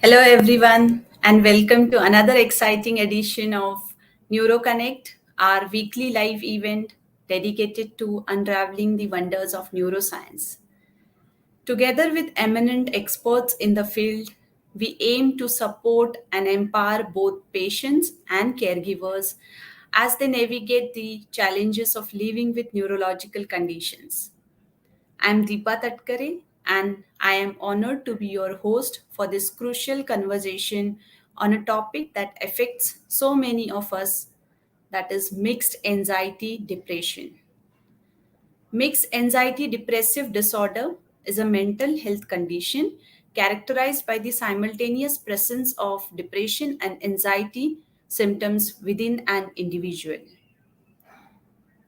Hello, everyone, and welcome to another exciting edition of NeuroConnect, our weekly live event dedicated to unraveling the wonders of neuroscience. Together with eminent experts in the field, we aim to support and empower both patients and caregivers as they navigate the challenges of living with neurological conditions. I'm Deepa Tatkare, and I am honored to be your host for this crucial conversation on a topic that affects so many of us, that is, mixed anxiety depression. Mixed anxiety depressive disorder is a mental health condition characterized by the simultaneous presence of depression and anxiety symptoms within an individual.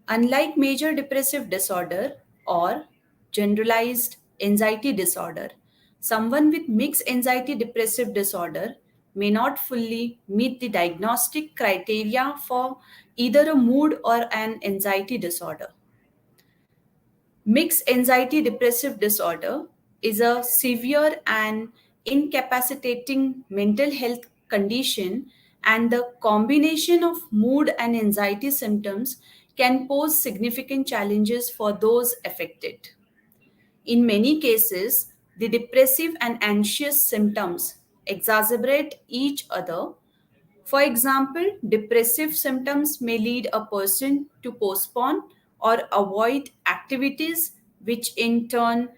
Unlike major depressive disorder or generalized anxiety disorder, someone with mixed anxiety depressive disorder may not fully meet the diagnostic criteria for either a mood or an anxiety disorder. Mixed anxiety depressive disorder is a severe and incapacitating mental health condition, and the combination of mood and anxiety symptoms can pose significant challenges for those affected. In many cases, the depressive and anxious symptoms exacerbate each other. For example, depressive symptoms may lead a person to postpone or avoid activities, which in turn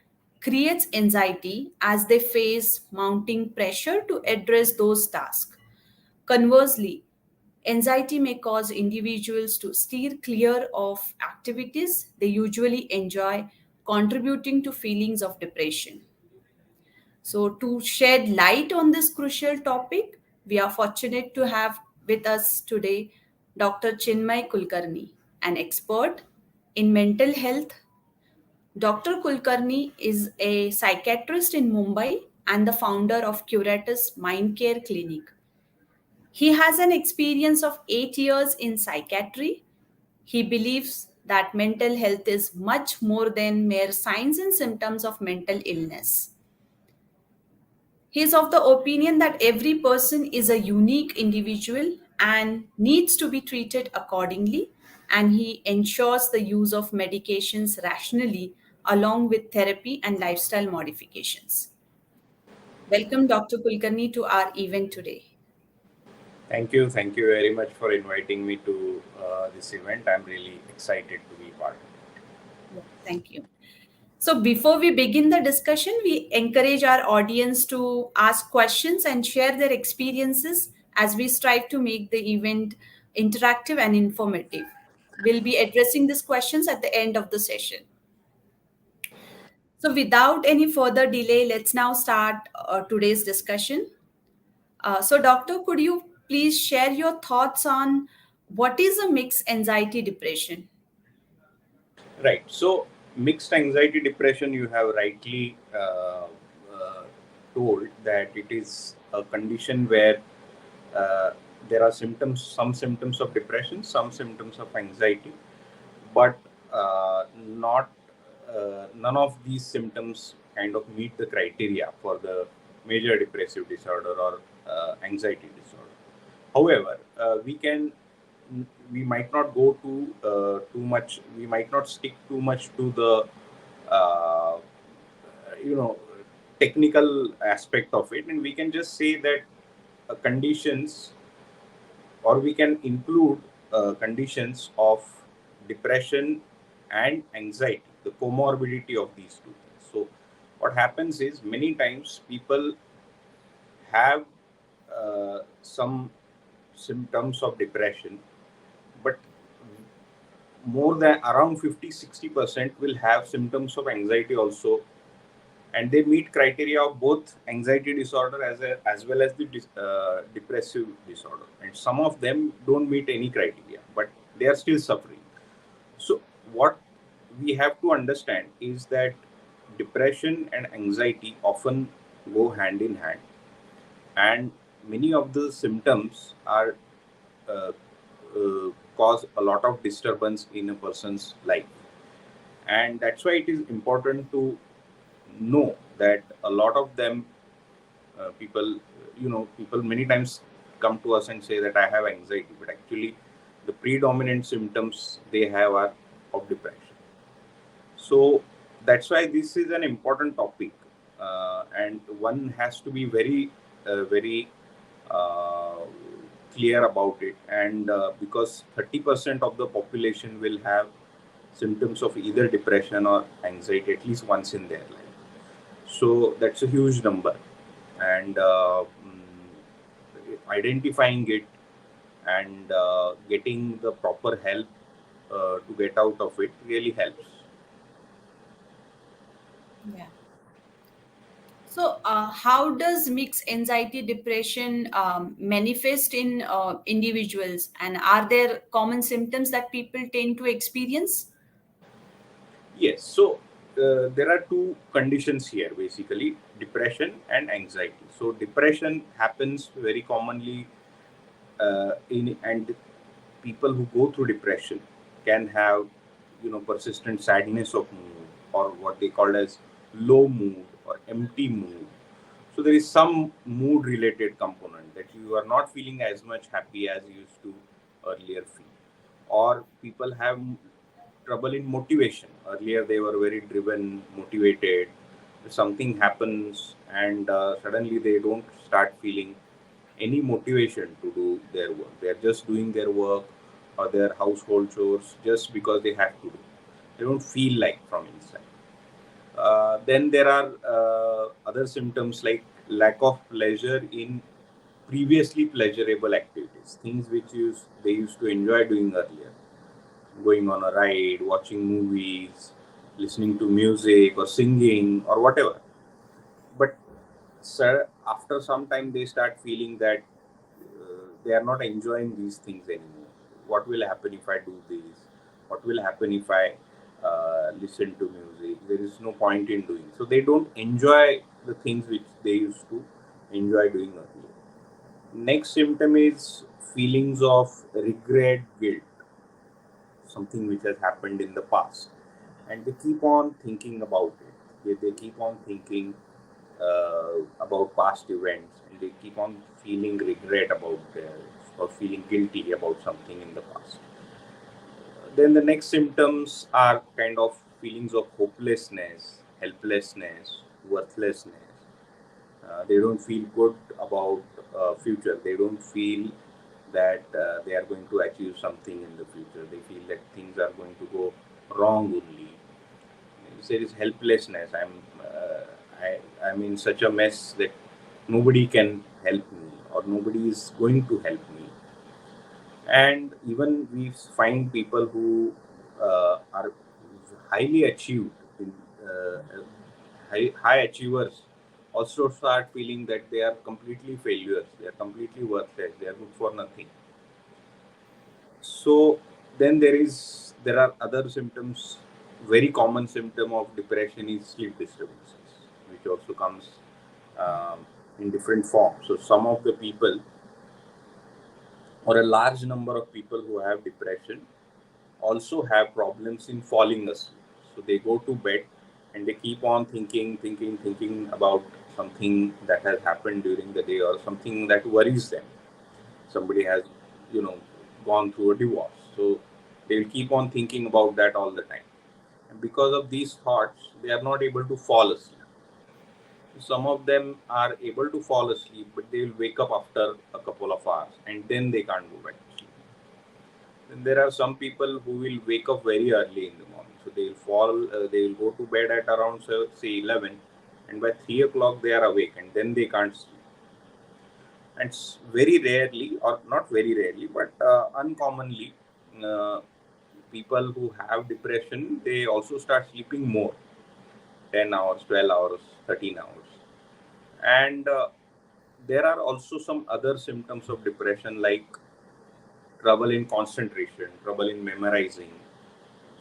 creates anxiety as they face mounting pressure to address those tasks. Conversely, anxiety may cause individuals to steer clear of activities they usually enjoy, contributing to feelings of depression. So, to shed light on this crucial topic, we are fortunate to have with us today Dr. Chinmay Kulkarni, an expert in mental health. Dr. Kulkarni is a psychiatrist in Mumbai and the founder of Curatus Mind Care Clinic. He has an experience of 8 years in psychiatry. He believes that mental health is much more than mere signs and symptoms of mental illness. He is of the opinion that every person is a unique individual and needs to be treated accordingly, and he ensures the use of medications rationally along with therapy and lifestyle modifications. Welcome, Dr. Kulkarni, to our event today. Thank you. Thank you very much for inviting me to this event. I'm really excited to be part of it. Yeah, thank you. So, before we begin the discussion, we encourage our audience to ask questions and share their experiences as we strive to make the event interactive and informative. We'll be addressing these questions at the end of the session. So, without any further delay, let's now start today's discussion. Doctor, could you please share your thoughts on what is a mixed anxiety depression? Right. So, mixed anxiety depression, you have rightly told that it is a condition where uh, there are symptoms, some symptoms of depression, some symptoms of anxiety, but not none of these symptoms kind of meet the criteria for the major depressive disorder or anxiety disorder. However, we might not go too much. We might not stick too much to the uh, you know technical aspect of it, and we can just say that conditions, or we can include conditions of depression and anxiety, the comorbidity of these two things. So, what happens is many times people have some symptoms of depression, but more than around 50-60% will have symptoms of anxiety also, and they meet criteria of both anxiety disorder as well as the depressive disorder, and some of them don't meet any criteria but they are still suffering. So what we have to understand is that depression and anxiety often go hand in hand, and many of the symptoms are uh, cause a lot of disturbance in a person's life, and that's why it is important to know that a lot of them People, people many times come to us and say that I have anxiety, but actually the predominant symptoms they have are of depression. So that's why this is an important topic, and one has to be very uh, clear about it. And because 30% of the population will have symptoms of either depression or anxiety at least once in their life. So that's a huge number, and identifying it and getting the proper help to get out of it really helps. Yeah. So, how does mixed anxiety depression manifest in individuals, and are there common symptoms that people tend to experience? Yes, so there are two conditions here basically, depression and anxiety. So, depression happens very commonly in and people who go through depression can have persistent sadness of mood, or what they call as low mood or empty mood. So there is some mood related component that you are not feeling as much happy as you used to earlier feel. Or people have trouble in motivation. Earlier they were very driven, motivated. Something happens and suddenly they don't start feeling any motivation to do their work. They're just doing their work or their household chores just because they have to do. They don't feel like from inside. Then there are other symptoms like lack of pleasure in previously pleasurable activities, things which they used to enjoy doing earlier, going on a ride, watching movies, listening to music or singing or whatever. But sir, after some time, they start feeling that they are not enjoying these things anymore. What will happen if I do this? What will happen if I listen to music? There is no point in doing. So they don't enjoy the things which they used to enjoy doing earlier. Next symptom is feelings of regret, guilt, something which has happened in the past, and they keep on thinking about it. They keep on thinking about past events, and they keep on feeling regret about or feeling guilty about something in the past. Then the next symptoms are kind of feelings of hopelessness, helplessness, worthlessness. They don't feel good about future. They don't feel that they are going to achieve something in the future. They feel that things are going to go wrong only. There is helplessness. I'm in such a mess that nobody can help me, or nobody is going to help me. And even we find people who are highly achieved, high achievers, also start feeling that they are completely failures. They are completely worthless. They are good for nothing. So then there are other symptoms. Very common symptom of depression is sleep disturbances, which also comes in different forms. So some of the people, or a large number of people who have depression, also have problems in falling asleep. So they go to bed and they keep on thinking about something that has happened during the day, or something that worries them. Somebody has, you know, gone through a divorce. So they'll keep on thinking about that all the time. And because of these thoughts, they are not able to fall asleep. Some of them are able to fall asleep, but they will wake up after a couple of hours and then they can't go back to sleep. Then there are some people who will wake up very early in the morning. So they will go to bed at around say 11, and by 3 o'clock they are awake and then they can't sleep. And very rarely, or not very rarely, but uncommonly, uh, people who have depression, they also start sleeping more, 10 hours, 12 hours, 13 hours. And there are also some other symptoms of depression, like trouble in concentration, trouble in memorizing.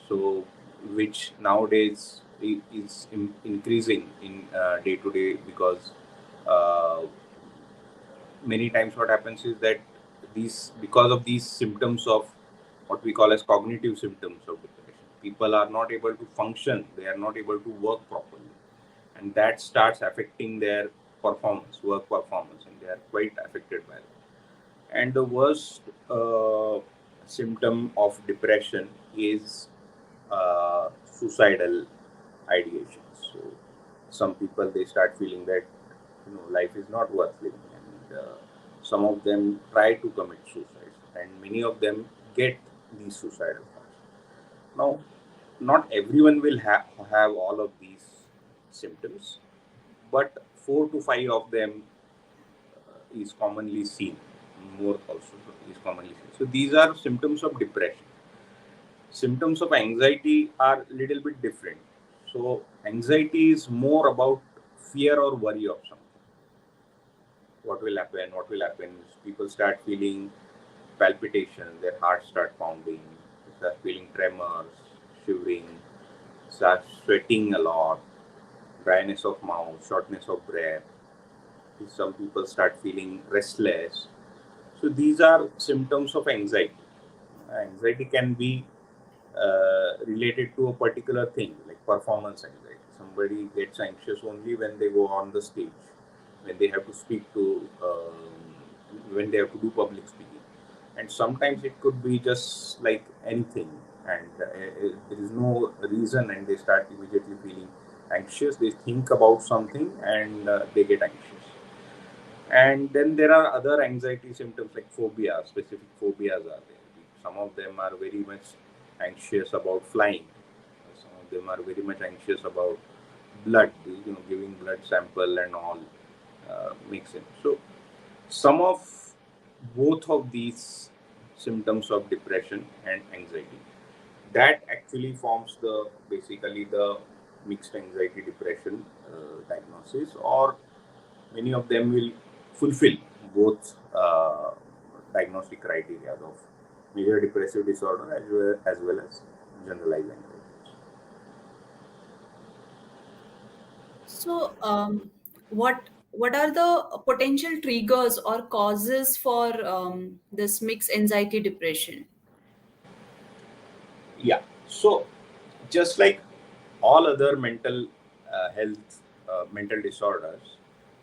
So, which nowadays is increasing in day to day, because uh, many times what happens is that because of these symptoms of what we call as cognitive symptoms of depression, people are not able to function, they are not able to work properly, and that starts affecting their work performance, and they are quite affected by it. And the worst symptom of depression is suicidal ideation. So some people, they start feeling that life is not worth living, and some of them try to commit suicide, and many of them get these suicidal thoughts. Now, not everyone will have all of these symptoms, but 4 to 5 of them is commonly seen. More also is commonly seen. So these are symptoms of depression. Symptoms of anxiety are a little bit different. So anxiety is more about fear or worry of something. What will happen? What will happen? People start feeling palpitations, their heart start pounding, start feeling tremors, shivering, start sweating a lot, dryness of mouth, shortness of breath. Some people start feeling restless. So these are symptoms of anxiety. Anxiety can be related to a particular thing, like performance anxiety. Somebody gets anxious only when they go on the stage, when they have to speak to, when they have to do public speaking. And sometimes it could be just like anything, and there is no reason, and they start immediately feeling anxious. They think about something, and they get anxious. And then there are other anxiety symptoms like phobia. Specific phobias are there. Some of them are very much anxious about flying. Some of them are very much anxious about blood, giving blood sample and all, mixing. So some of both of these symptoms of depression and anxiety, that actually forms the basically the mixed anxiety depression diagnosis, or many of them will fulfill both diagnostic criteria of major depressive disorder as well as generalized anxiety. So, what are the potential triggers or causes for this mixed anxiety depression? Yeah. So just like all other mental disorders,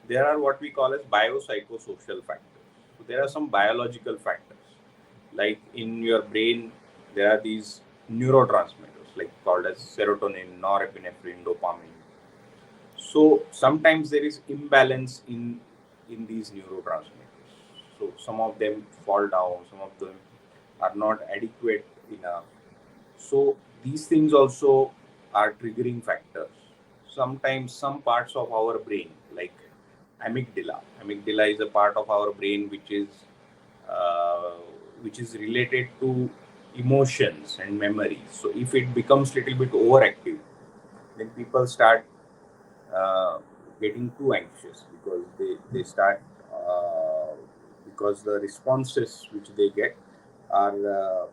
there are what we call as biopsychosocial factors. So there are some biological factors, like in your brain, there are these neurotransmitters like called as serotonin, norepinephrine, dopamine. So sometimes there is imbalance in these neurotransmitters. So some of them fall down, some of them are not adequate enough. So these things also are triggering factors. Sometimes some parts of our brain, like amygdala is a part of our brain uh, which is related to emotions and memories. So if it becomes little bit overactive, then people start uh, getting too anxious, because they start because the responses which they get are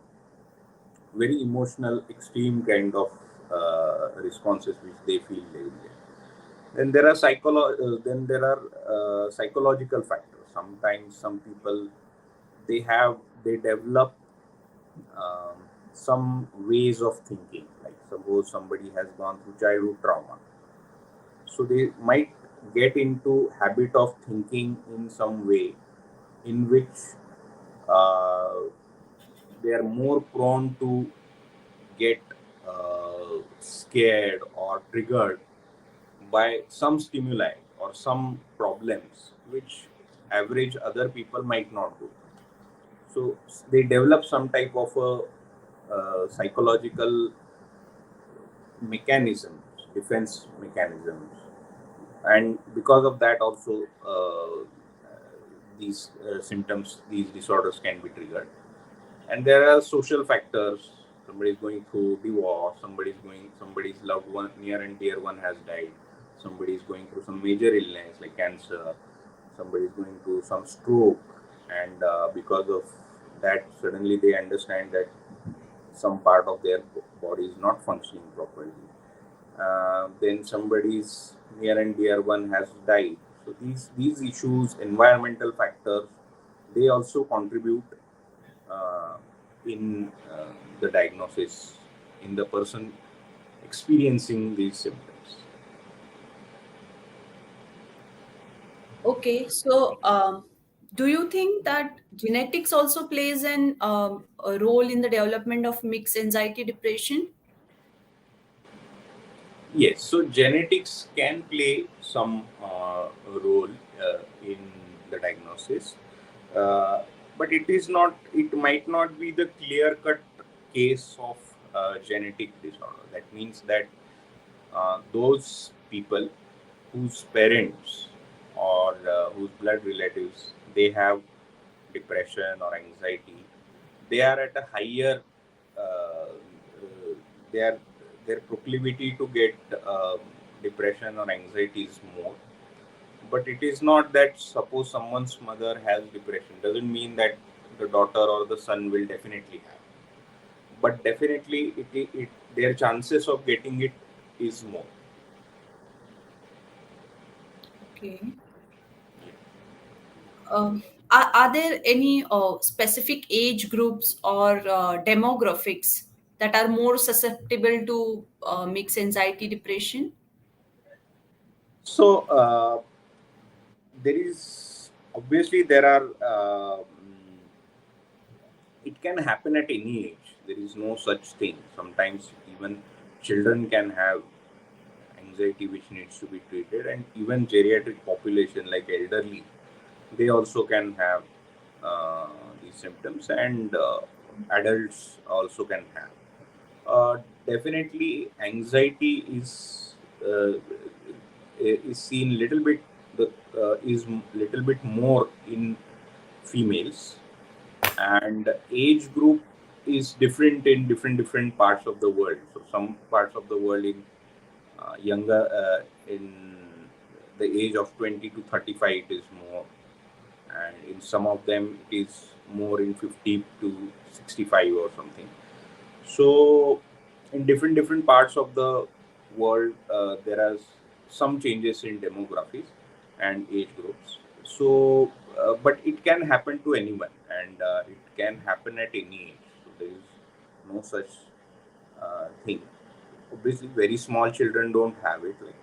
very emotional, extreme kind of responses which they feel they will get. Then there are psychological factors. Sometimes some people, they develop um, some ways of thinking. Like suppose somebody has gone through childhood trauma, so they might get into habit of thinking in some way in which uh, they are more prone to get scared or triggered by some stimuli or some problems which average other people might not do. So they develop some type of a psychological mechanisms, defense mechanisms, and because of that also these symptoms, these disorders can be triggered. And there are social factors. Somebody is going through divorce, somebody's loved one, near and dear one has died, somebody is going through some major illness like cancer, somebody is going through some stroke, and because of that suddenly they understand that some part of their body is not functioning properly. Then somebody's near and dear one has died. So these issues, environmental factors, they also contribute uh, in the diagnosis in the person experiencing these symptoms. Okay, so do you think that genetics also plays a role in the development of mixed anxiety depression? Yes, so genetics can play some role in the diagnosis, uh, but it is not. It might not be the clear-cut case of genetic disorder. That means that those people whose parents or whose blood relatives they have depression or anxiety, they are at a higher their their proclivity to get depression or anxiety is more. But it is not that suppose someone's mother has depression doesn't mean that the daughter or the son will definitely have, but definitely their chances of getting it is more. Okay. Are there any specific age groups or demographics that are more susceptible to mixed anxiety depression? So there is obviously there are it can happen at any age. There is no such thing. Sometimes even children can have anxiety which needs to be treated, and even geriatric population like elderly, they also can have these symptoms, and adults also can have. Definitely, anxiety uh, is seen little bit the is little bit more in females, and age group is different in different parts of the world. So some parts of the world in younger in the age of 20 to 35 it is more, and in some of them it is more in 50 to 65 or something. So in different parts of the world there are some changes in demographies and age groups. So but it can happen to anyone, and it can happen at any age. So there is no such thing. Obviously very small children don't have it, like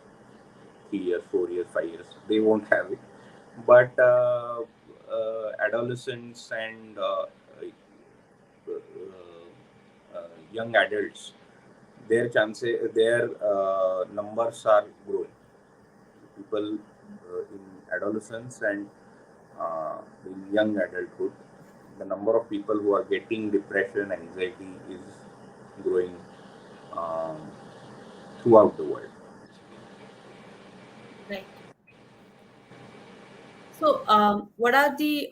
3 years, 4 years, 5 years, they won't have it. But adolescents and young adults, their chances, their numbers are growing. People in adolescence and in young adulthood, the number of people who are getting depression, anxiety is growing um, throughout the world. Right. So, what are the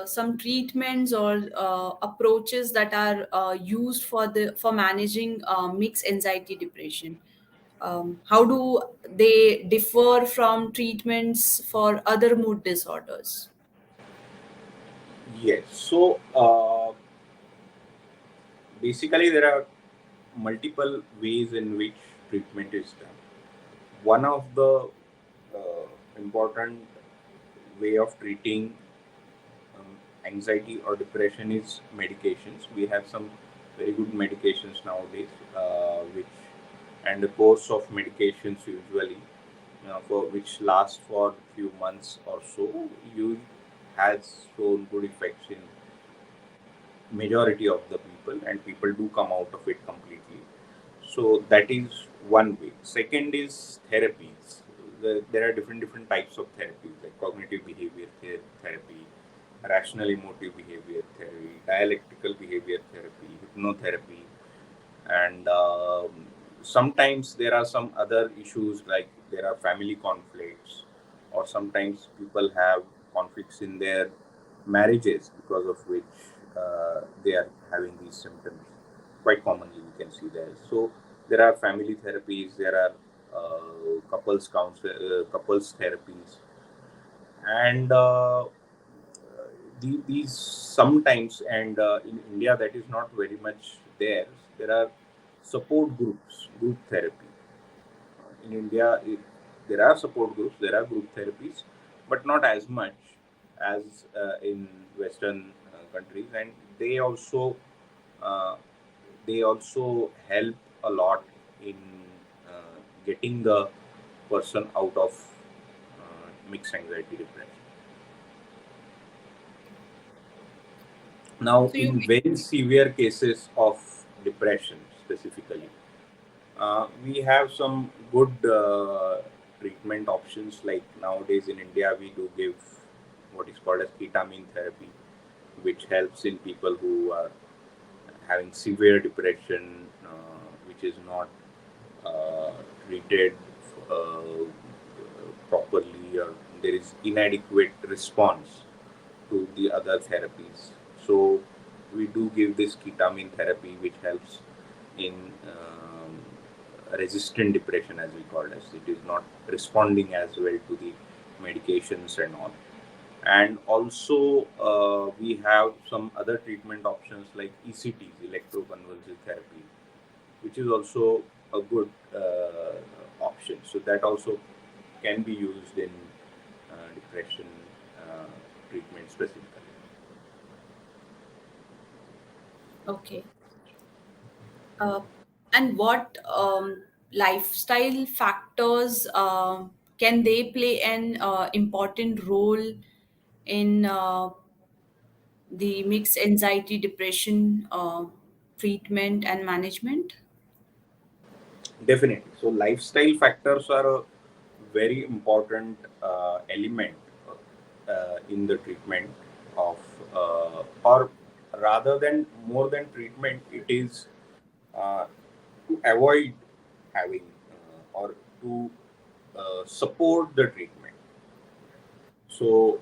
some treatments or approaches that are used for managing mixed anxiety depression? How do they differ from treatments for other mood disorders? Yes. So basically, there are multiple ways in which treatment is done. One of the important way of treating anxiety or depression is medications. We have some very good medications nowadays, which and the course of medications usually for which lasts for few months or so, you has shown good effects in majority of the people, and people do come out of it completely. So that is one way. Second is therapies. There are different types of therapies like cognitive behavior therapy, rational emotive behavior therapy, dialectical behavior therapy, hypnotherapy, and sometimes there are some other issues like there are family conflicts, or sometimes people have conflicts in their marriages because of which they are having these symptoms. Quite commonly we can see there. So there are family therapies, there are couples therapies, and these sometimes, and in India that is not very much there. There are support groups, group therapy. In India, there are support groups, there are group therapies, but not as much as in Western countries, and they also uh, they also help a lot in getting the person out of mixed anxiety depression. Now, So you in very severe cases of depression specifically, we have some good treatment options. Like nowadays in India, we do give what is called as ketamine therapy, which helps in people who are having severe depression, which is not treated uh, properly, or there is inadequate response to the other therapies. So we do give this ketamine therapy, which helps in resistant depression, as we call it. It is not responding as well to the medications and all. And also, we have some other treatment options like ECTs, electroconvulsive therapy, which is also a good option. So that also can be used in depression treatment specifically. okay. Uh, and what lifestyle factors can they play an important role in the mixed anxiety depression treatment and management? Definitely. So lifestyle factors are a very important element in the treatment of, or rather than more than treatment, it is uh, to avoid having or to support the treatment. So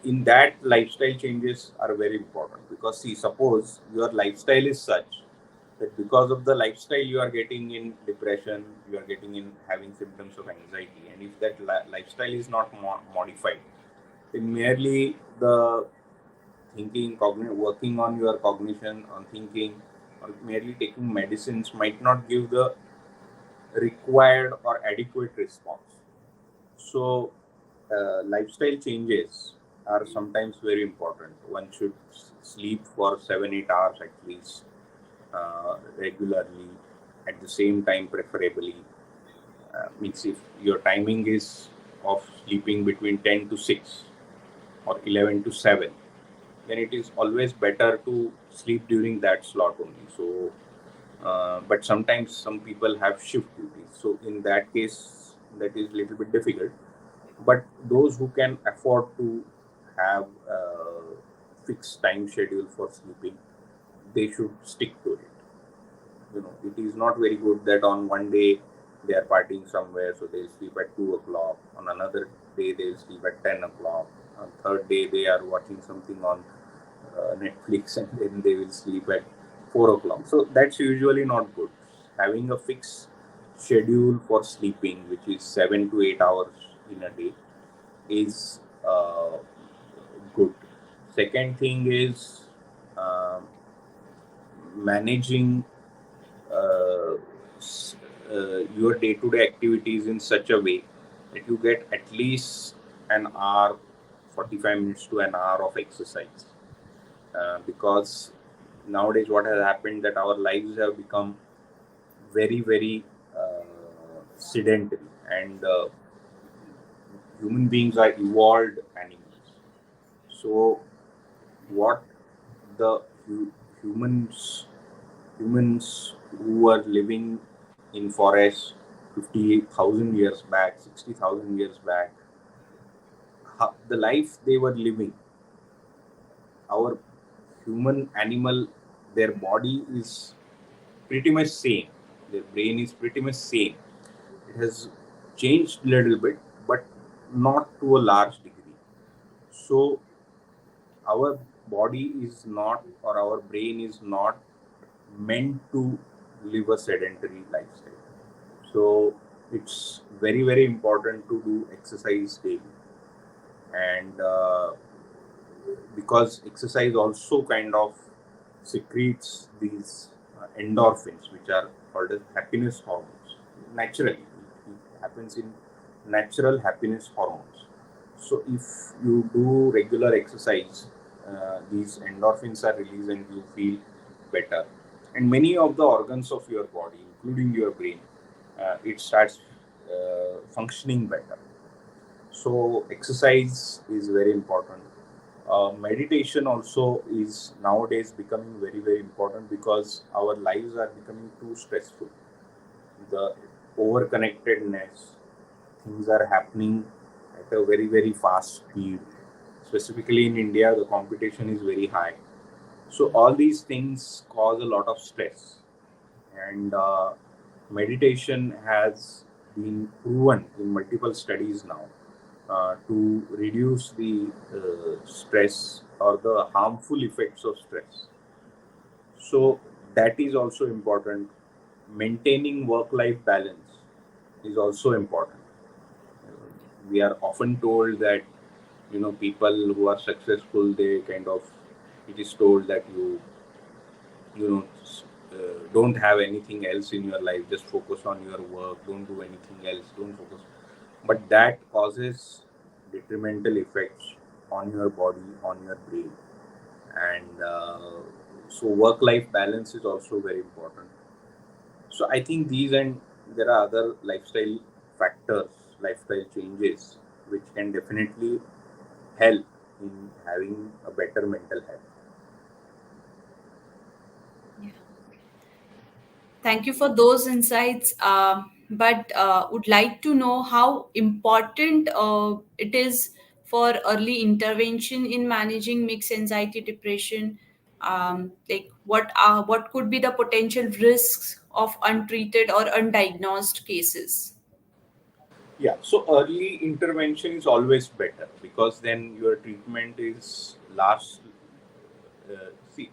in that, lifestyle changes are very important, because see, suppose your lifestyle is such that because of the lifestyle you are getting in depression, you are getting in having symptoms of anxiety, and if that lifestyle is not modified, then merely the thinking, working on your cognition, on thinking, or merely taking medicines might not give the required or adequate response. So, lifestyle changes are sometimes very important. One should sleep for 7-8 hours at least, regularly, at the same time, preferably. Means if your timing is of sleeping between 10 to 6 or 11 to 7, then it is always better to sleep during that slot only. So, but sometimes some people have shift duties. So, in that case, that is a little bit difficult. But those who can afford to have a fixed time schedule for sleeping, they should stick to it. It is not very good that on one day they are partying somewhere, so they'll sleep at 2 o'clock. On another day, they'll sleep at 10 o'clock. On third day, they are watching something on Netflix, and then they will sleep at 4 o'clock. So that's usually not good. Having a fixed schedule for sleeping, which is 7 to 8 hours in a day, is good. Second thing is um managing uh, your day-to-day activities in such a way that you get at least an hour, 45 minutes to an hour of exercise. Because nowadays what has happened, that our lives have become very, very sedentary, and human beings are evolved animals. So what the humans humans who were living in forests 50,000 years back, 60,000 years back, the life they were living, our human animal, their body is pretty much same. Their brain is pretty much same. It has changed a little bit, but not to a large degree. So our body is not, or our brain is not meant to live a sedentary lifestyle. So it's very, very important to do exercise daily. And because exercise also kind of secretes these endorphins, which are called as happiness hormones. Naturally, it happens in natural happiness hormones. So if you do regular exercise, these endorphins are released and you feel better. And many of the organs of your body, including your brain, it starts functioning better. So exercise is very important. Meditation also is nowadays becoming very important because our lives are becoming too stressful. The overconnectedness, things are happening at a very fast speed. Specifically in India, the competition is very high. So all these things cause a lot of stress, and meditation has been proven in multiple studies now to reduce the stress or the harmful effects of stress. So that is also important. Maintaining work-life balance is also important. We are often told that people who are successful, they kind of, it is told that you know don't have anything else in your life, just focus on your work, don't do anything else, don't focus. But that causes detrimental effects on your body, on your brain. And so work life balance is also very important. So I think these, and there are other lifestyle factors, lifestyle changes, which can definitely help in having a better mental health. Yeah. Thank you for those insights. But would like to know how important it is for early intervention in managing mixed anxiety depression. Like what could be the potential risks of untreated or undiagnosed cases? Yeah, so early intervention is always better because then your treatment is last. See,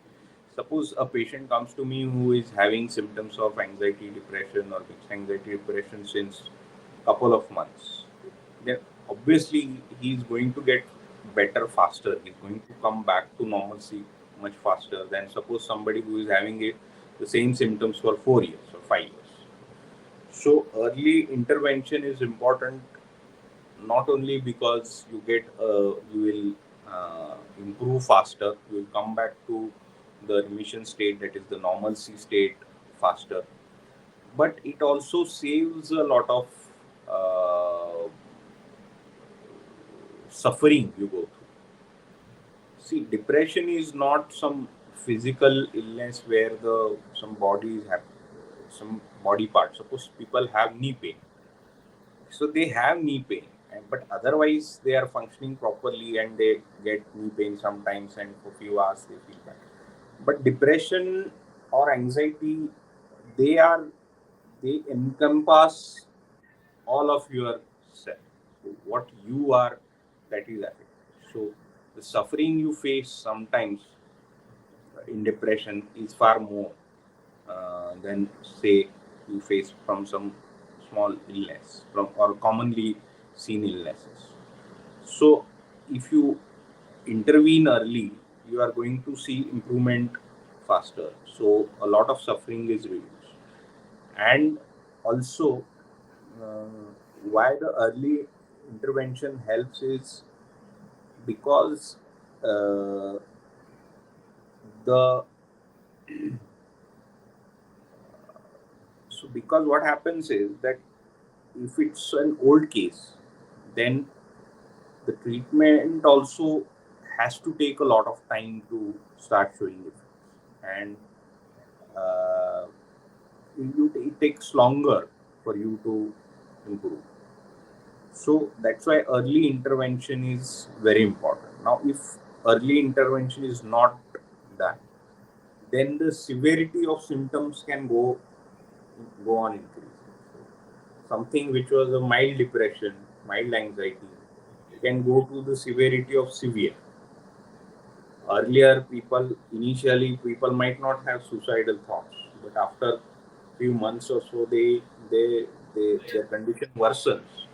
suppose a patient comes to me who is having symptoms of anxiety, depression, or mixed anxiety depression since couple of months. Then obviously he is going to get better faster. He's going to come back to normalcy much faster than suppose somebody who is having the same symptoms for 4 years or 5 years. So early intervention is important, not only because you will improve faster, you will come back to the remission state, that is the normalcy state, faster, but it also saves a lot of uh, suffering you go through. See, depression is not some physical illness where the some bodies have some body part. Suppose people have knee pain, so they have knee pain, but otherwise they are functioning properly and they get knee pain sometimes, and for few hours they feel bad. But depression or anxiety, they are they encompass all of your self. So what you are, that is affected. So the suffering you face sometimes in depression is far more than say you face from some small illness from or commonly seen illnesses. So if you intervene early, you are going to see improvement faster. So a lot of suffering is reduced. And also, uh, why the early intervention helps is because uh, the so because what happens is that if it's an old case, then the treatment also has to take a lot of time to start showing effects, and uh, it takes longer for you to improve. So that's why early intervention is very important. Now, if early intervention is not done, then the severity of symptoms can go on increasing. So something which was a mild depression, mild anxiety, can go to the severity of severe. Earlier, people might not have suicidal thoughts, but after few months or so, they their condition worsens,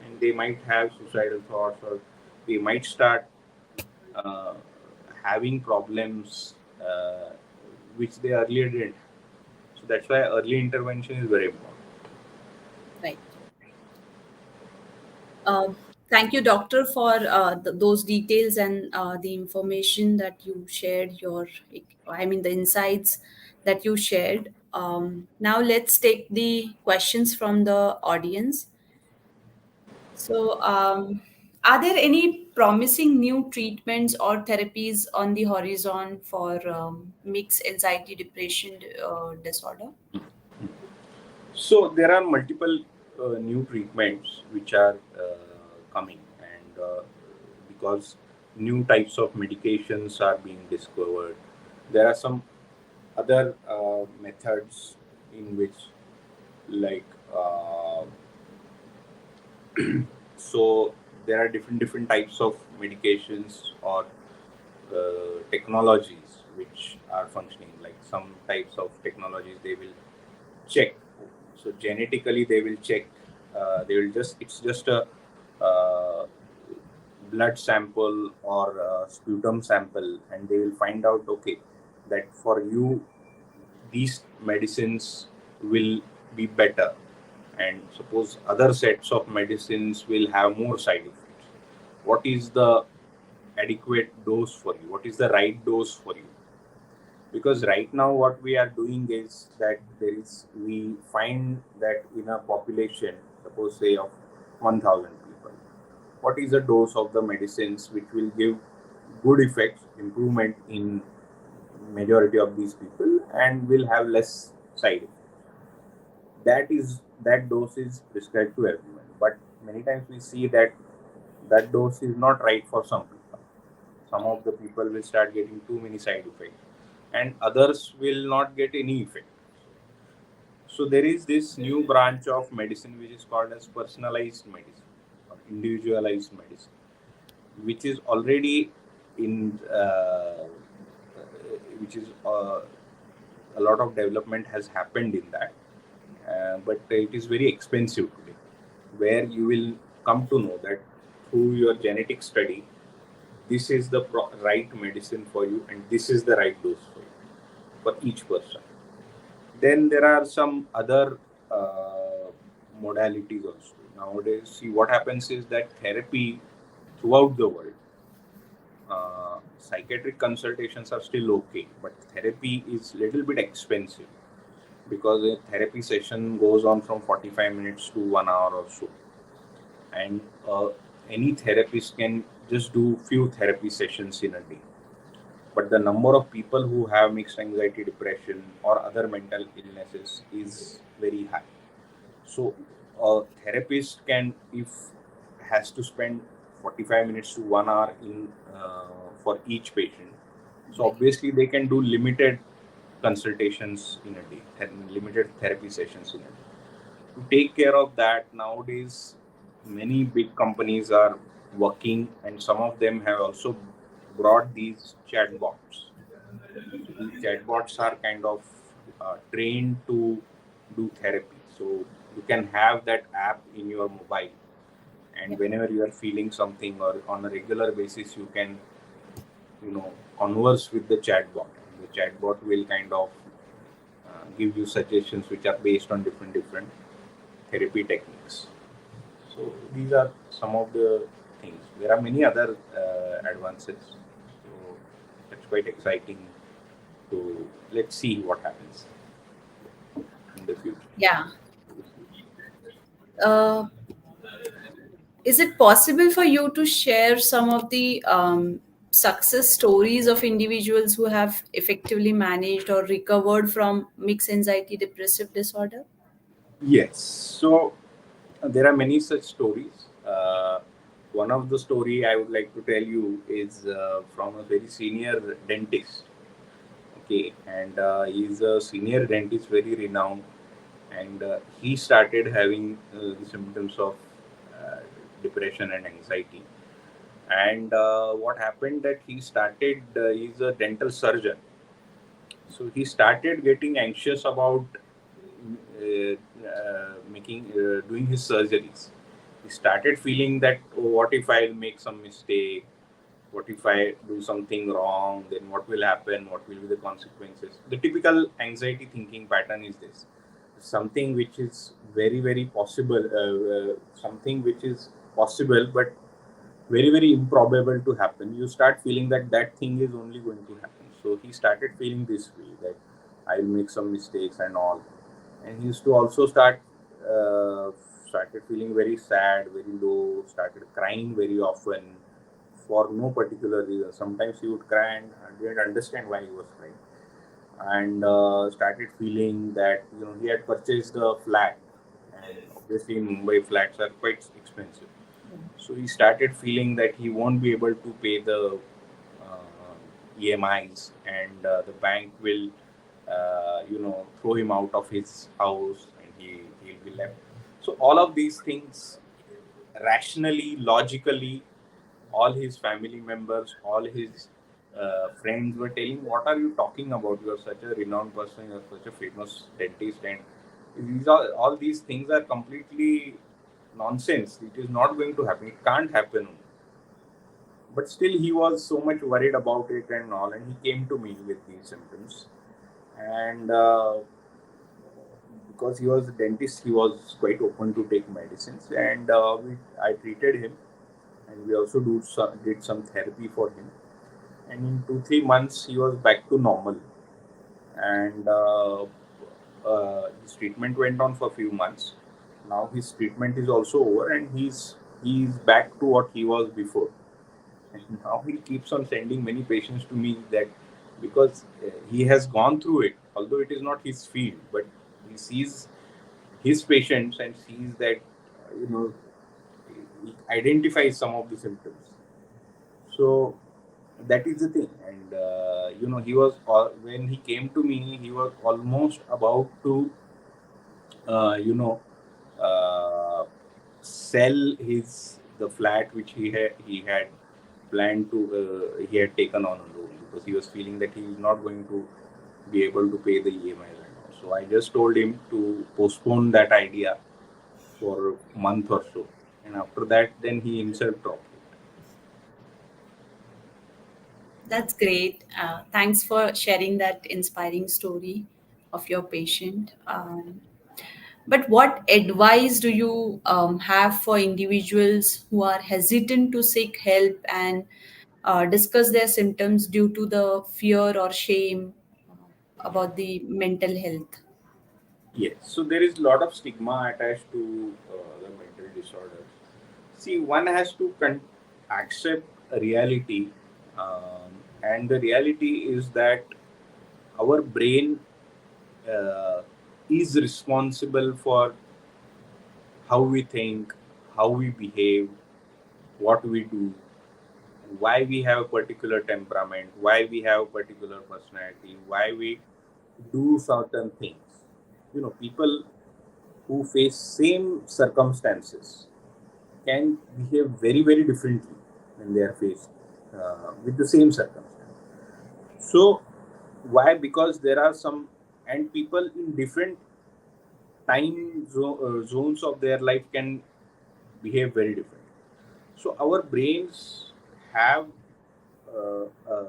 and they might have suicidal thoughts, or they might start uh, having problems which they earlier didn't. So that's why early intervention is very important. Right. Um, Thank you, doctor, for those details and the information that you shared. I mean, the insights that you shared. Now, let's take the questions from the audience. So, Are there any promising new treatments or therapies on the horizon for mixed anxiety depression disorder? So there are multiple new treatments which are coming, and because new types of medications are being discovered, there are some other methods in which, like, so there are different types of medications or technologies which are functioning. Like some types of technologies, they will check. So genetically, they will check. They will just it's just a uh, blood sample or a sputum sample, and they will find out, okay, that for you these medicines will be better, and suppose other sets of medicines will have more side effects. What is the adequate dose for you? What is the right dose for you? Because right now what we are doing is that we find that in a population, suppose say of 1000 people, what is the dose of the medicines which will give good effects, improvement in majority of these people, and will have less side effects. That dose is prescribed to everyone, but many times we see that that dose is not right for some people. Some of the people will start getting too many side effects, and others will not get any effect. So there is this new branch of medicine which is called as personalized medicine or individualized medicine, which is already in which is a lot of development has happened in that, but it is very expensive today, where you will come to know that through your genetic study, this is the right medicine for you, and this is the right dose for you for each person. Then there are some other modalities also. Nowadays, see what happens is that therapy throughout the world, psychiatric consultations are still okay, but therapy is little bit expensive because a therapy session goes on from 45 minutes to 1 hour or so, and any therapist can just do few therapy sessions in a day, but the number of people who have mixed anxiety depression or other mental illnesses is very high. So a therapist can, if has to spend 45 minutes to 1 hour in for each patient, so obviously they can do limited consultations in a day, limited therapy sessions in a day. To take care of that, nowadays many big companies are working, and some of them have also brought these chatbots. So these chatbots are kind of trained to do therapy. So you can have that app in your mobile, and whenever you are feeling something or on a regular basis, you can, converse with the chatbot. The chatbot will kind of give you suggestions which are based on different therapy techniques. So these are some of the things. There are many other advances. So it's quite exciting. So let's see what happens in the future. Yeah. Uh, is it possible for you to share some of the success stories of individuals who have effectively managed or recovered from mixed anxiety depressive disorder? Yes. So there are many such stories. One of the story I would like to tell you is from a very senior dentist. Okay, and he's a senior dentist, very renowned, and he started having the symptoms of uh, depression and anxiety. And what happened that he started, he's a dental surgeon, so he started getting anxious about making doing his surgeries. He started feeling that, oh, what if I'll make some mistake? What if I do something wrong? Then what will happen? What will be the consequences? The typical anxiety thinking pattern is this: something which is very possible, something which is possible but very improbable to happen. You start feeling that that thing is only going to happen. So he started feeling this way, that I'll make some mistakes and all. And he used to also start uh, started feeling very sad, very low, started crying very often for no particular reason. Sometimes he would cry and I didn't understand why he was crying. And started feeling that he had purchased a flat, and obviously in Mumbai flats are quite expensive. So he started feeling that he won't be able to pay the EMIs, and the bank will, throw him out of his house, and he'll be left. So all of these things, rationally, logically, all his family members, all his friends were telling, "What are you talking about? You are such a renowned person. You are such a famous dentist, and all these things are completely nonsense. It is not going to happen. It can't happen." But still, he was so much worried about it and all, and he came to me with these symptoms. And because he was a dentist, he was quite open to take medicines, and I treated him, and we also did some therapy for him. And in 2-3 months, he was back to normal. And his treatment went on for a few months. Now his treatment is also over, and he's back to what he was before. And now he keeps on sending many patients to me, that because he has gone through it, although it is not his field, but he sees his patients and sees that he identifies some of the symptoms. So that is the thing. And he was when he came to me, he was almost about to uh, you know uh, sell the flat which he had planned to he had taken on a loan, because he was feeling that he is not going to be able to pay the EMIs and all. So I just told him to postpone that idea for a month or so, and after that, then he himself dropped it. That's great. Thanks for sharing that inspiring story of your patient. But what advice do you have for individuals who are hesitant to seek help and discuss their symptoms due to the fear or shame about the mental health? Yes, so there is a lot of stigma attached to the mental disorders. See, one has to accept a reality, and the reality is that our brain uh, is responsible for how we think, how we behave, what we do, why we have a particular temperament, why we have a particular personality, why we do certain things. People who face same circumstances can behave very, very differently when they are faced with the same circumstance. So why? Because there are some, and people in different zones of their life can behave very differently. So our brains have uh, uh,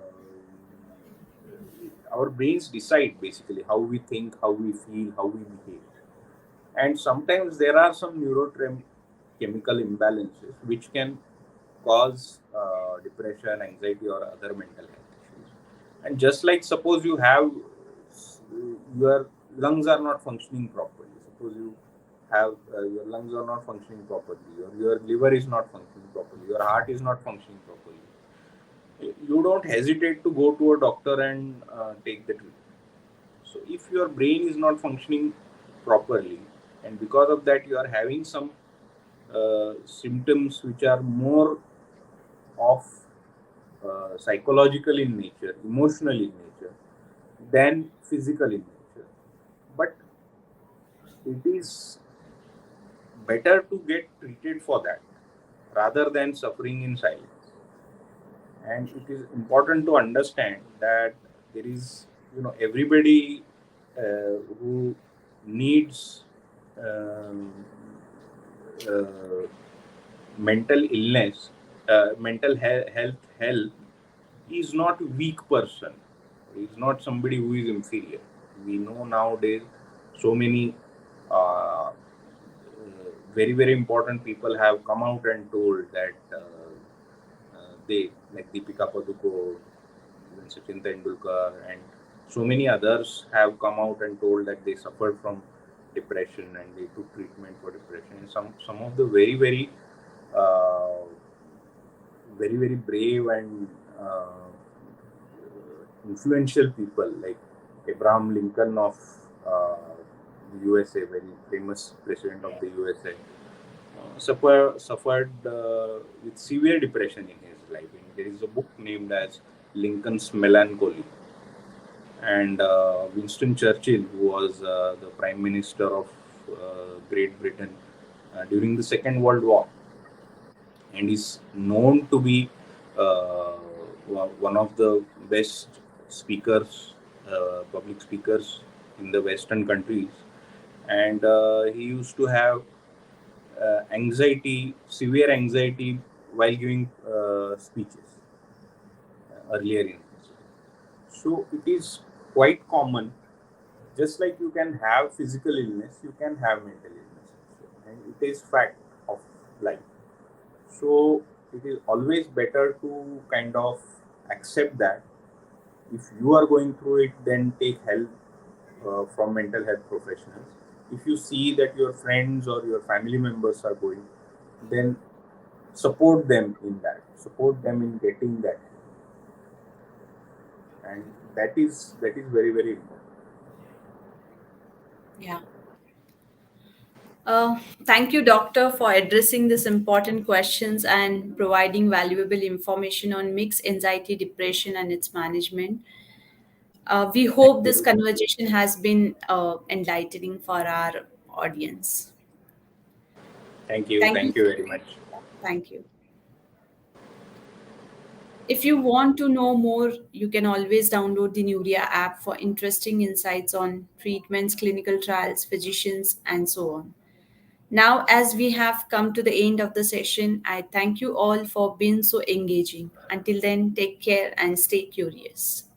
our brains decide basically how we think, how we feel, how we behave. And sometimes there are some neurochemical imbalances which can cause depression, anxiety, or other mental health issues. And just like, suppose you have your lungs are not functioning properly, suppose you have your lungs are not functioning properly, or your liver is not functioning properly, your heart is not functioning properly, you don't hesitate to go to a doctor and take the treatment. So if your brain is not functioning properly, and because of that you are having some symptoms which are more of psychological in nature, emotional in nature, than physical in nature. But it is better to get treated for that rather than suffering in silence. And it is important to understand that there is, everybody who needs um, uh, mental illness, mental health help, is not a weak person. He is not somebody who is inferior. We know nowadays so many very, very important people have come out and told that they, like Deepika Padukone, even Sachin Tendulkar, and so many others have come out and told that they suffered from depression, and they took treatment for depression. And some of the very uh, very brave and influential people like Abraham Lincoln of uh, USA, very famous president of the USA, suffered with severe depression in his life. And there is a book named as Lincoln's Melancholy. And Winston Churchill, who was the Prime Minister of Great Britain during the Second World War, and is known to be uh, one of the best speakers, public speakers in the Western countries. And he used to have severe anxiety while giving speeches earlier in his life. So it is quite common. Just like you can have physical illness, you can have mental illness also, and it is fact of life. So it is always better to kind of accept that if you are going through it, then take help from mental health professionals. If you see that your friends or your family members are going, then support them in that, support them in getting that help. And that is very important. Yeah. Thank you, doctor, for addressing these important questions and providing valuable information on mixed anxiety, depression, and its management. We Thank hope this you. conversation has been enlightening for our audience. Thank you. Thank you. Thank you very much. Thank you. If you want to know more, you can always download the Nuria app for interesting insights on treatments, clinical trials, physicians, and so on. Now, as we have come to the end of the session, I thank you all for being so engaging. Until then, take care and stay curious.